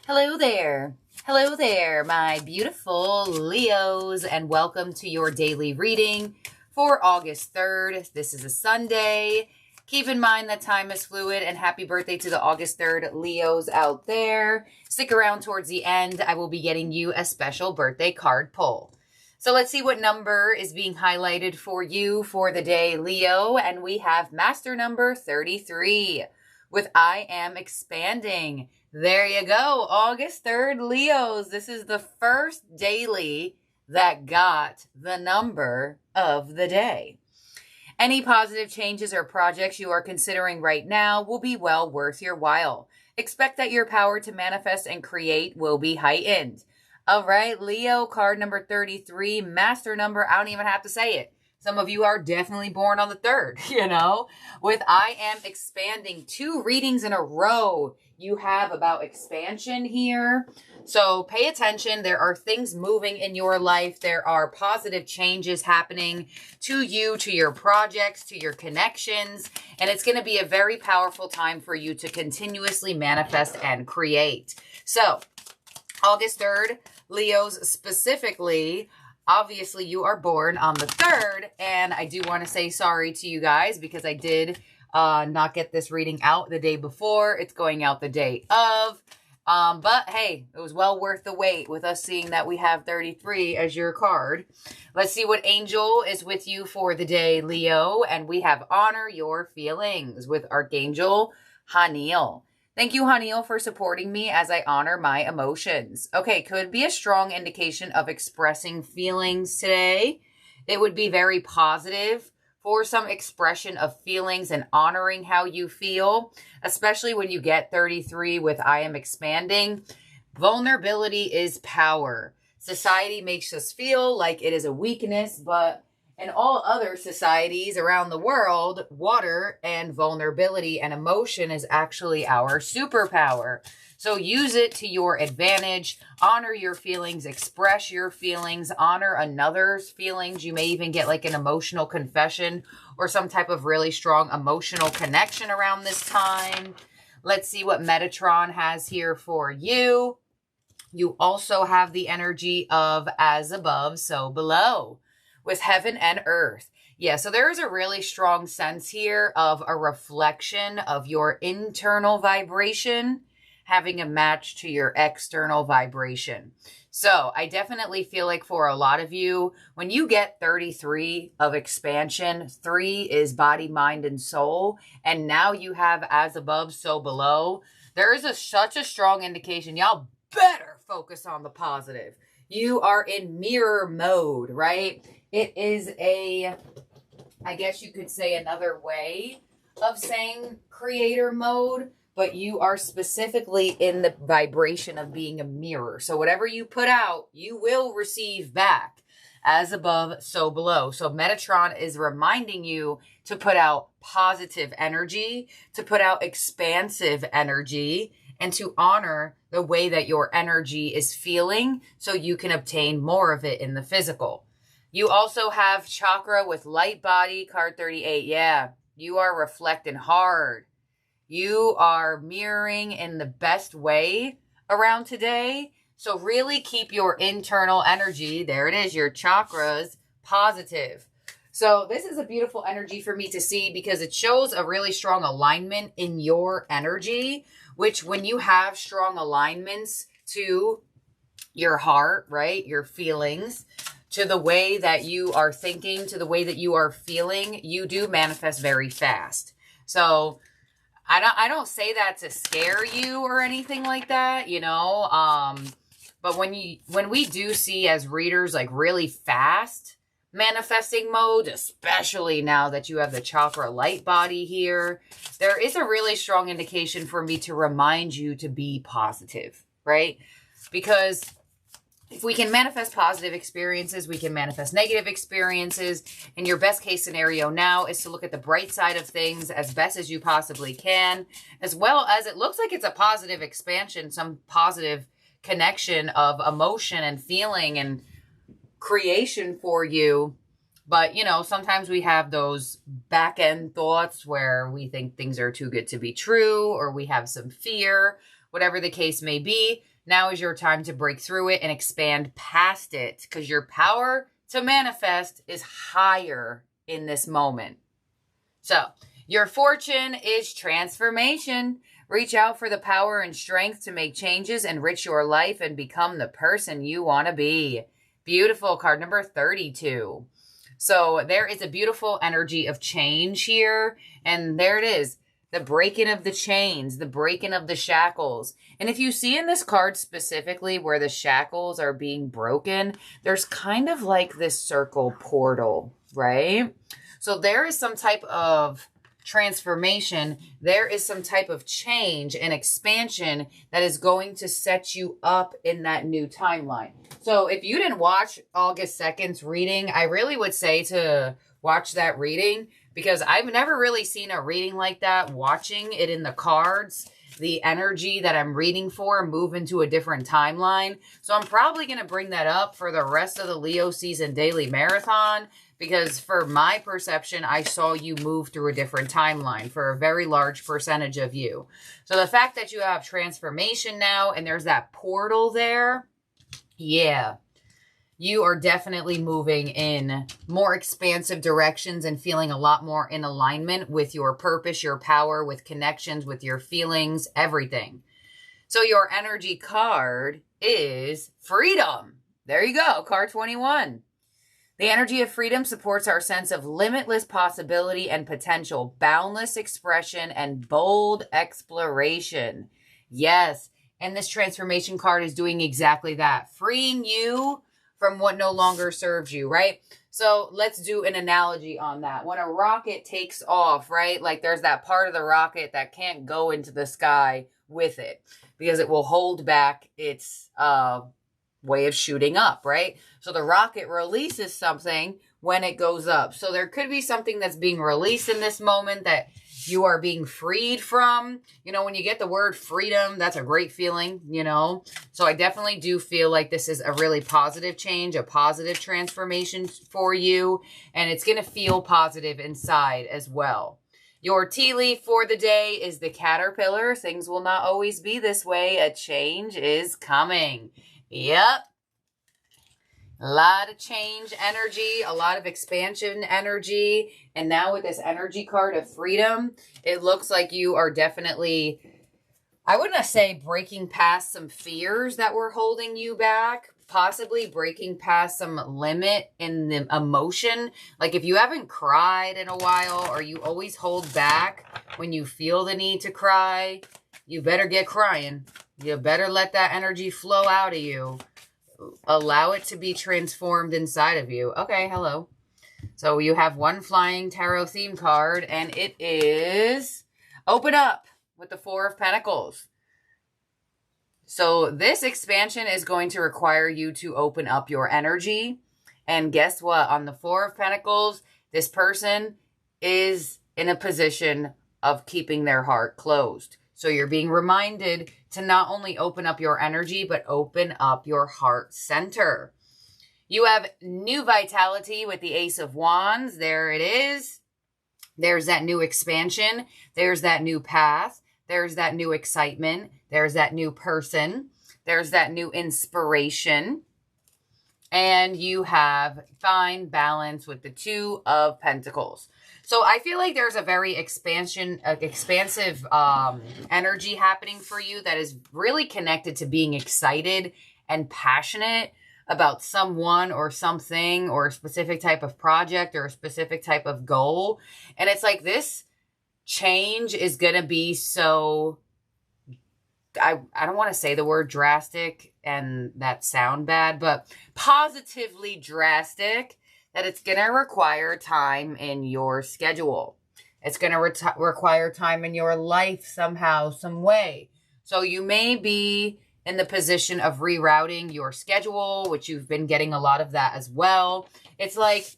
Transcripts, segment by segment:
Hello there. Hello there, my beautiful Leos, and welcome to your daily reading for August 3rd. This is a Sunday. Keep in mind that time is fluid, and happy birthday to the August 3rd Leos out there. Stick around towards the end. I will be getting you a special birthday card pull. So let's see what number is being highlighted for you for the day, Leo. And we have master number 33 with I am expanding. There you go. August 3rd, Leos. This is the first daily that got the number of the day. Any positive changes or projects you are considering right now will be well worth your while. Expect that your power to manifest and create will be heightened. All right, Leo, card number 33, master number. I don't even have to say it. Some of you are definitely born on the 3rd, with I am expanding. 2 readings in a row. You have about expansion here. So pay attention. There are things moving in your life. There are positive changes happening to you, to your projects, to your connections. And it's going to be a very powerful time for you to continuously manifest and create. So August 3rd, Leos specifically, obviously you are born on the 3rd, and I do want to say sorry to you guys because I did not get this reading out the day before. It's going out the day of. But hey, it was well worth the wait with us seeing that we have 33 as your card. Let's see what angel is with you for the day, Leo. And we have honor your feelings with Archangel Haniel. Thank you, Haniel, for supporting me as I honor my emotions. Okay, could be a strong indication of expressing feelings today. It would be very positive for some expression of feelings and honoring how you feel, especially when you get 33 with I am expanding. Vulnerability is power. Society makes us feel like it is a weakness, but in all other societies around the world, water and vulnerability and emotion is actually our superpower. So use it to your advantage. Honor your feelings, express your feelings, honor another's feelings. You may even get like an emotional confession or some type of really strong emotional connection around this time. Let's see what Metatron has here for you. You also have the energy of as above, so below, with heaven and earth. Yeah, so there is a really strong sense here of a reflection of your internal vibration having a match to your external vibration. So I definitely feel like for a lot of you, when you get 33 of expansion, 3 is body, mind, and soul, and now you have as above, so below, there is such a strong indication. Y'all better focus on the positive. You are in mirror mode, right? It is I guess you could say another way of saying creator mode, but you are specifically in the vibration of being a mirror. So whatever you put out, you will receive back. As above, so below. So Metatron is reminding you to put out positive energy, to put out expansive energy, and to honor the way that your energy is feeling so you can obtain more of it in the physical. You also have chakra with light body, card 38. Yeah, you are reflecting hard. You are mirroring in the best way around today. So really keep your internal energy, there it is, your chakras, positive. So this is a beautiful energy for me to see because it shows a really strong alignment in your energy, which when you have strong alignments to your heart, right, your feelings, to the way that you are thinking, to the way that you are feeling, you do manifest very fast. So I don't say that to scare you or anything like that, but when we do see as readers like really fast manifesting mode, especially now that you have the chakra light body here, there is a really strong indication for me to remind you to be positive, right? Because if we can manifest positive experiences, we can manifest negative experiences. And your best case scenario now is to look at the bright side of things as best as you possibly can, as well as it looks like it's a positive expansion, some positive connection of emotion and feeling and creation for you. But, sometimes we have those back end thoughts where we think things are too good to be true, or we have some fear, whatever the case may be. Now is your time to break through it and expand past it, because your power to manifest is higher in this moment. So your fortune is transformation. Reach out for the power and strength to make changes, enrich your life, and become the person you want to be. Beautiful. Card number 32. So there is a beautiful energy of change here. And there it is. The breaking of the chains, the breaking of the shackles. And if you see in this card specifically where the shackles are being broken, there's kind of like this circle portal, right? So there is some type of transformation. There is some type of change and expansion that is going to set you up in that new timeline. So if you didn't watch August 2nd's reading, I really would say to watch that reading, because I've never really seen a reading like that. Watching it in the cards, the energy that I'm reading for move into a different timeline. So I'm probably going to bring that up for the rest of the Leo season daily marathon, because for my perception, I saw you move through a different timeline for a very large percentage of you. So the fact that you have transformation now and there's that portal there, yeah, you are definitely moving in more expansive directions and feeling a lot more in alignment with your purpose, your power, with connections, with your feelings, everything. So your energy card is freedom. There you go, card 21. The energy of freedom supports our sense of limitless possibility and potential, boundless expression, and bold exploration. Yes, and this transformation card is doing exactly that, freeing you from what no longer serves you, right? So let's do an analogy on that. When a rocket takes off, right? Like there's that part of the rocket that can't go into the sky with it because it will hold back its way of shooting up, right? So the rocket releases something when it goes up. So there could be something that's being released in this moment that you are being freed from. You know, when you get the word freedom, that's a great feeling, you know. So I definitely do feel like this is a really positive change, a positive transformation for you, and it's going to feel positive inside as well. Your tea leaf for the day is the caterpillar. Things will not always be this way. A change is coming. Yep. A lot of change energy, a lot of expansion energy. And now with this energy card of freedom, it looks like you are definitely, I wouldn't say breaking past some fears that were holding you back, possibly breaking past some limit in the emotion. Like if you haven't cried in a while, or you always hold back when you feel the need to cry, you better get crying. You better let that energy flow out of you. Allow it to be transformed inside of you. Okay, hello. So you have one flying tarot theme card, and it is Open Up with the Four of Pentacles. So this expansion is going to require you to open up your energy. And guess what? On the Four of Pentacles, this person is in a position of keeping their heart closed. So you're being reminded to not only open up your energy, but open up your heart center. You have new vitality with the Ace of Wands. There it is. There's that new expansion. There's that new path. There's that new excitement. There's that new person. There's that new inspiration. And you have fine balance with the Two of Pentacles. So I feel like there's a very expansive energy happening for you that is really connected to being excited and passionate about someone or something or a specific type of project or a specific type of goal. And it's like this change is going to be so, I don't want to say the word drastic and that sound bad, but positively drastic, that it's going to require time in your schedule. It's going to require time in your life somehow, some way. So you may be in the position of rerouting your schedule, which you've been getting a lot of that as well. It's like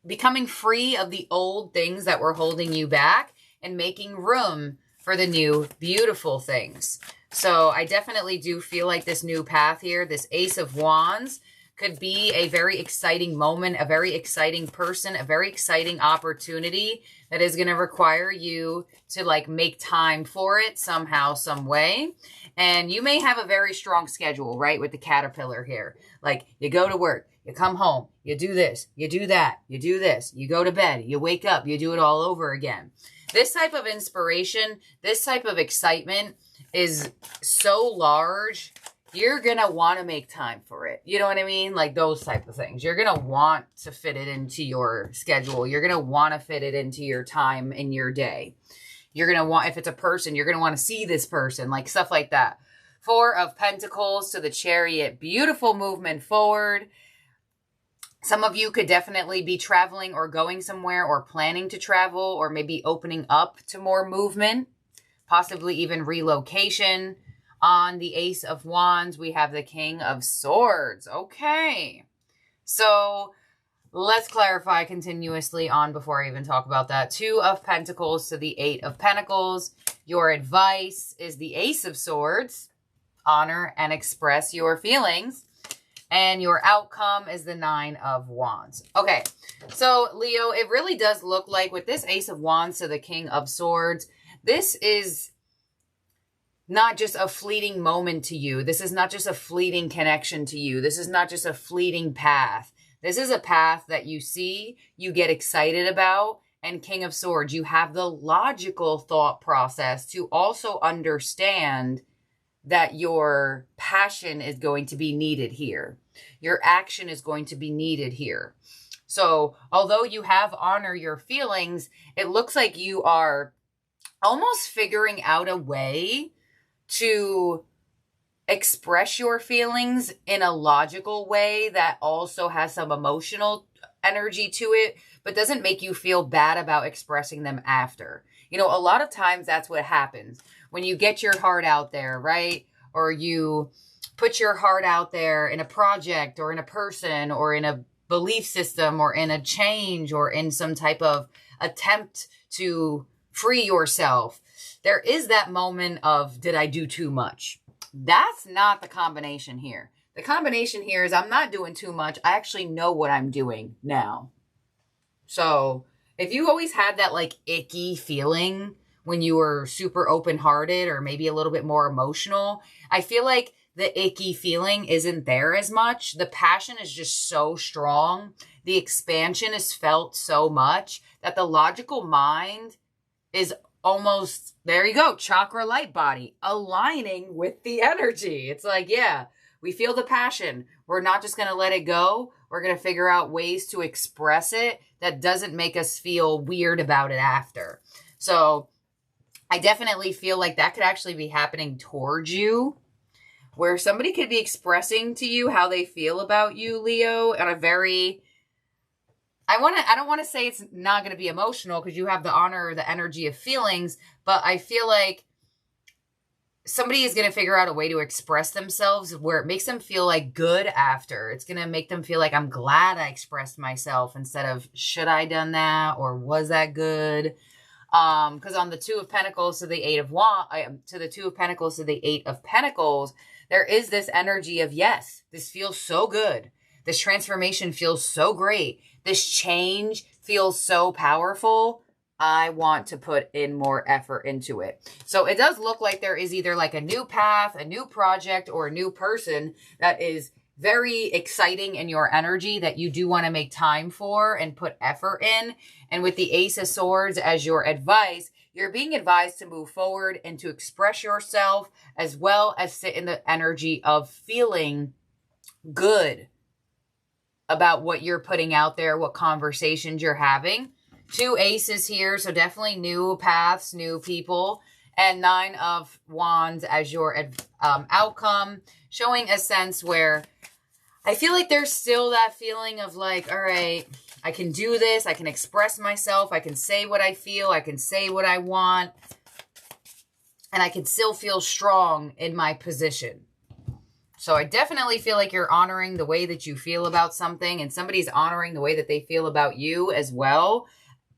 becoming free of the old things that were holding you back and making room for the new beautiful things. So I definitely do feel like this new path here, this Ace of Wands, could be a very exciting moment, a very exciting person, a very exciting opportunity that is going to require you to like make time for it somehow, some way. And you may have a very strong schedule, right? With the caterpillar here. Like you go to work, you come home, you do this, you do that, you do this, you go to bed, you wake up, you do it all over again. This type of inspiration, this type of excitement is so large, you're going to want to make time for it. You know what I mean? Like those type of things. You're going to want to fit it into your schedule. You're going to want to fit it into your time in your day. You're going to want, if it's a person, you're going to want to see this person, like stuff like that. 4 of Pentacles to the Chariot. Beautiful movement forward. Some of you could definitely be traveling or going somewhere or planning to travel or maybe opening up to more movement, possibly even relocation. On the Ace of Wands, we have the King of Swords. Okay. So let's clarify continuously on before I even talk about that. 2 of Pentacles to the 8 of Pentacles. Your advice is the Ace of Swords. Honor and express your feelings. And your outcome is the 9 of Wands. Okay. So Leo, it really does look like with this Ace of Wands to the King of Swords, this is not just a fleeting moment to you. This is not just a fleeting connection to you. This is not just a fleeting path. This is a path that you see, you get excited about, and King of Swords, you have the logical thought process to also understand that your passion is going to be needed here. Your action is going to be needed here. So although you have honor your feelings, it looks like you are almost figuring out a way to express your feelings in a logical way that also has some emotional energy to it, but doesn't make you feel bad about expressing them after. You know, a lot of times that's what happens when you get your heart out there, right? Or you put your heart out there in a project or in a person or in a belief system or in a change or in some type of attempt to free yourself. There is that moment of, did I do too much? That's not the combination here. The combination here is I'm not doing too much. I actually know what I'm doing now. So if you always had that like icky feeling when you were super open-hearted or maybe a little bit more emotional, I feel like the icky feeling isn't there as much. The passion is just so strong. The expansion is felt so much that the logical mind is almost, there you go, chakra light body, aligning with the energy. It's like, yeah, we feel the passion. We're not just going to let it go. We're going to figure out ways to express it that doesn't make us feel weird about it after. So I definitely feel like that could actually be happening towards you, where somebody could be expressing to you how they feel about you, Leo, on a very, I don't want to say it's not going to be emotional because you have the honor or the energy of feelings, but I feel like somebody is going to figure out a way to express themselves where it makes them feel like good after. It's going to make them feel like I'm glad I expressed myself instead of should I done that or was that good? Because on the 2 of Pentacles to the 8 of to the 2 of Pentacles to the 8 of Pentacles, there is this energy of yes, this feels so good. This transformation feels so great. This change feels so powerful. I want to put in more effort into it. So it does look like there is either like a new path, a new project, or a new person that is very exciting in your energy that you do want to make time for and put effort in. And with the Ace of Swords as your advice, you're being advised to move forward and to express yourself as well as sit in the energy of feeling good about what you're putting out there, what conversations you're having. 2 aces here, so definitely new paths, new people. And 9 of Wands as your outcome, showing a sense where I feel like there's still that feeling of like, all right, I can do this. I can express myself. I can say what I feel. I can say what I want. And I can still feel strong in my position. So I definitely feel like you're honoring the way that you feel about something, and somebody's honoring the way that they feel about you as well.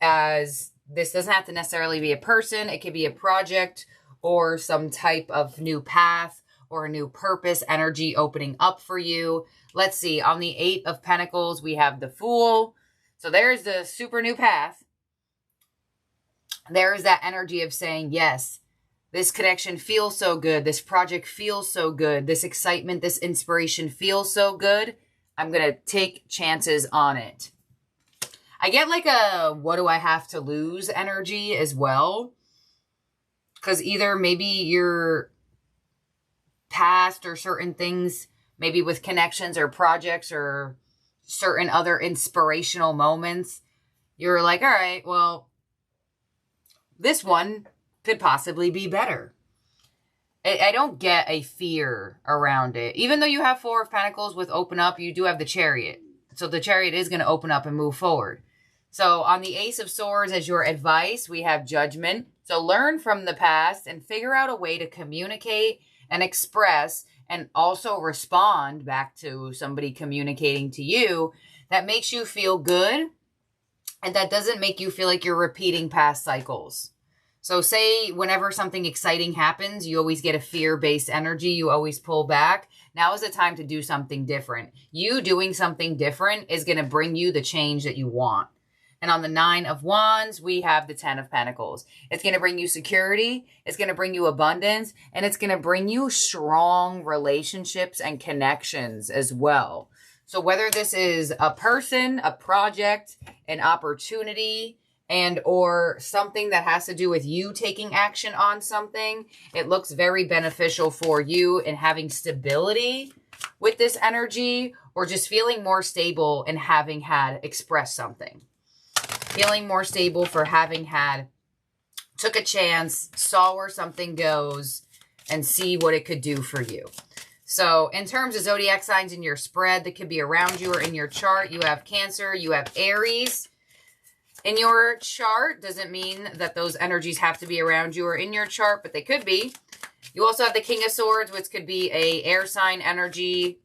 As this doesn't have to necessarily be a person. It could be a project or some type of new path or a new purpose energy opening up for you. Let's see, on the 8 of Pentacles, we have the Fool. So there's the super new path. There's that energy of saying, yes, this connection feels so good. This project feels so good. This excitement, this inspiration feels so good. I'm going to take chances on it. I get like a what do I have to lose energy as well. Because either maybe your past or certain things, maybe with connections or projects or certain other inspirational moments, you're like, all right, well, this one could possibly be better. I don't get a fear around it. Even though you have 4 of Pentacles with open up, you do have the Chariot. So the Chariot is going to open up and move forward. So on the Ace of Swords as your advice, we have Judgment. So learn from the past and figure out a way to communicate and express and also respond back to somebody communicating to you that makes you feel good and that doesn't make you feel like you're repeating past cycles. So say whenever something exciting happens, you always get a fear-based energy. You always pull back. Now is the time to do something different. You doing something different is going to bring you the change that you want. And on the 9 of Wands, we have the 10 of Pentacles. It's going to bring you security. It's going to bring you abundance. And it's going to bring you strong relationships and connections as well. So whether this is a person, a project, an opportunity, and or something that has to do with you taking action on something, it looks very beneficial for you in having stability with this energy or just feeling more stable and having had expressed something. Feeling more stable for having had, took a chance, saw where something goes, and see what it could do for you. So in terms of zodiac signs in your spread that could be around you or in your chart, you have Cancer, you have Aries. In your chart, doesn't mean that those energies have to be around you or in your chart, but they could be. You also have the King of Swords, which could be a air sign energy,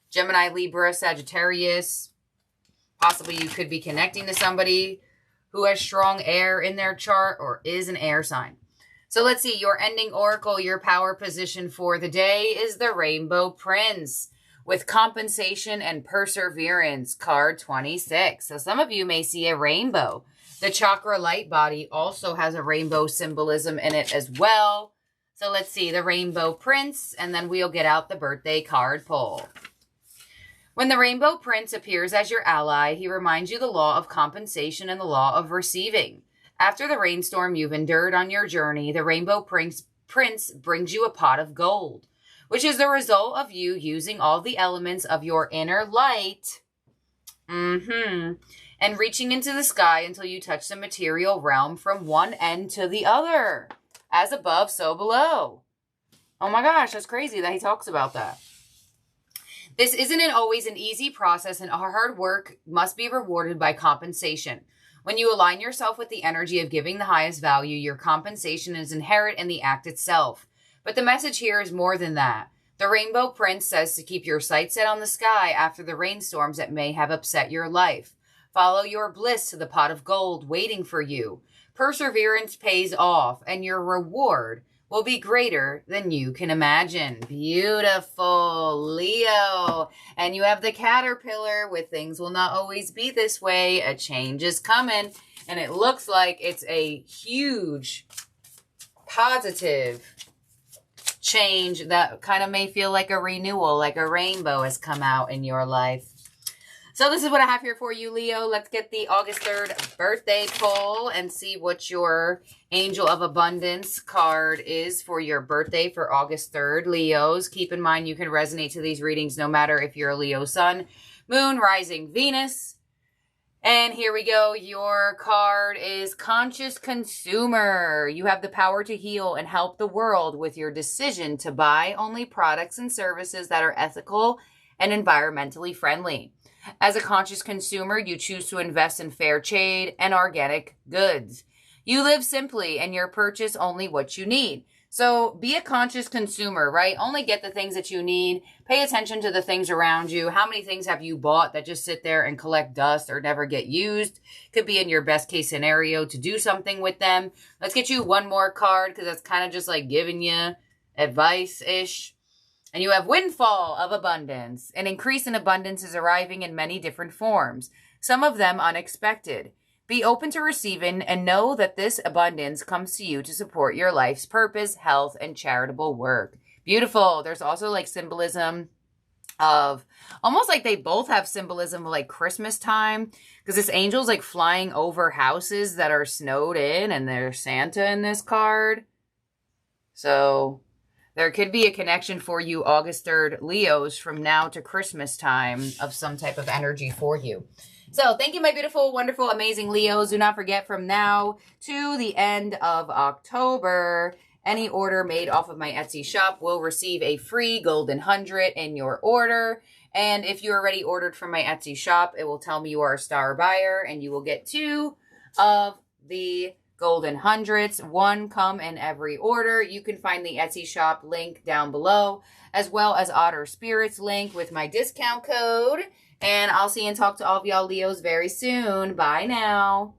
Gemini, Libra, Sagittarius. Possibly you could be connecting to somebody who has strong air in their chart or is an air sign. So let's see, your ending oracle, your power position for the day is the Rainbow Prince with compensation and perseverance, card 26. So some of you may see a rainbow. The chakra light body also has a rainbow symbolism in it as well. So let's see, the Rainbow Prince, and then we'll get out the birthday card pull. When the Rainbow Prince appears as your ally, he reminds you the law of compensation and the law of receiving. After the rainstorm you've endured on your journey, the Rainbow Prince brings you a pot of gold, which is the result of you using all the elements of your inner light and reaching into the sky until you touch the material realm from one end to the other. As above, so below. Oh my gosh, that's crazy that he talks about that. This isn't always an easy process, and our hard work must be rewarded by compensation. When you align yourself with the energy of giving the highest value, your compensation is inherent in the act itself. But the message here is more than that. The Rainbow Prince says to keep your sights set on the sky after the rainstorms that may have upset your life. Follow your bliss to the pot of gold waiting for you. Perseverance pays off, and your reward will be greater than you can imagine. Beautiful, Leo. And you have the caterpillar with things will not always be this way. A change is coming. And it looks like it's a huge, positive change that kind of may feel like a renewal, like a rainbow has come out in your life. So this is what I have here for you, Leo. Let's get the August 3rd birthday pull and see what your Angel of Abundance card is for your birthday for August 3rd. Leos, keep in mind you can resonate to these readings no matter if you're a Leo sun, moon, rising, Venus. And here we go. Your card is Conscious Consumer. You have the power to heal and help the world with your decision to buy only products and services that are ethical and environmentally friendly. As a conscious consumer, you choose to invest in fair trade and organic goods. You live simply and you purchase only what you need. So be a conscious consumer, right? Only get the things that you need. Pay attention to the things around you. How many things have you bought that just sit there and collect dust or never get used? Could be in your best case scenario to do something with them. Let's get you one more card because that's kind of just like giving you advice-ish. And you have windfall of abundance. An increase in abundance is arriving in many different forms, some of them unexpected. Be open to receiving and know that this abundance comes to you to support your life's purpose, health, and charitable work. Beautiful. There's also like symbolism of almost like they both have symbolism of like Christmas time, because this angel's like flying over houses that are snowed in, and there's Santa in this card. So there could be a connection for you August 3rd, Leos, from now to Christmas time of some type of energy for you. So thank you, my beautiful, wonderful, amazing Leos. Do not forget, from now to the end of October, any order made off of my Etsy shop will receive a free golden 100 in your order. And if you already ordered from my Etsy shop, it will tell me you are a star buyer, and you will get 2 of the golden 100s. 1 come in every order. You can find the Etsy shop link down below, as well as Otter Spirits link with my discount code. And I'll see and talk to all of y'all Leos very soon. Bye now.